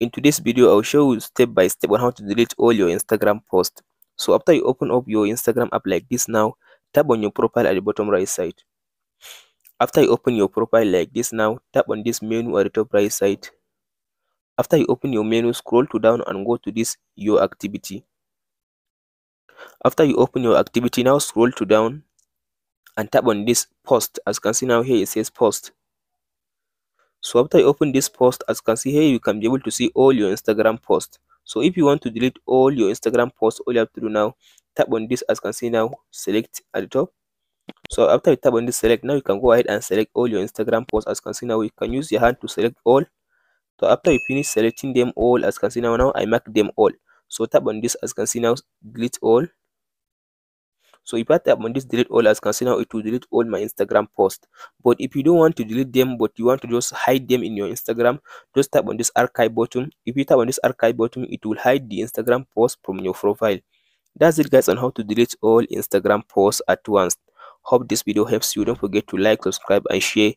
In today's video, I'll show you step by step on how to delete all your Instagram posts. So after you open up your Instagram app like this now, tap on your profile at the bottom right side. After you open your profile like this now, tap on this menu at the top right side. After you open your menu, scroll to down and go to this your activity. After you open your activity, now scroll to down and tap on this post. As you can see now here, it says post. So after you open this post, as you can see here, you can be able to see all your Instagram posts. So if you want to delete all your Instagram posts, all you have to do now, tap on this. As you can see now, select at the top. So after you tap on this select, now you can go ahead and select all your Instagram posts. As you can see now, you can use your hand to select all. So after you finish selecting them all, as you can see now I mark them all. So tap on this. As you can see now, delete all. So if I tap on this delete all, as you can see now, it will delete all my Instagram posts. But if you don't want to delete them, but you want to just hide them in your Instagram, just tap on this archive button. If you tap on this archive button, it will hide the Instagram post from your profile. That's it guys on how to delete all Instagram posts at once. Hope this video helps you. Don't forget to like, subscribe and share.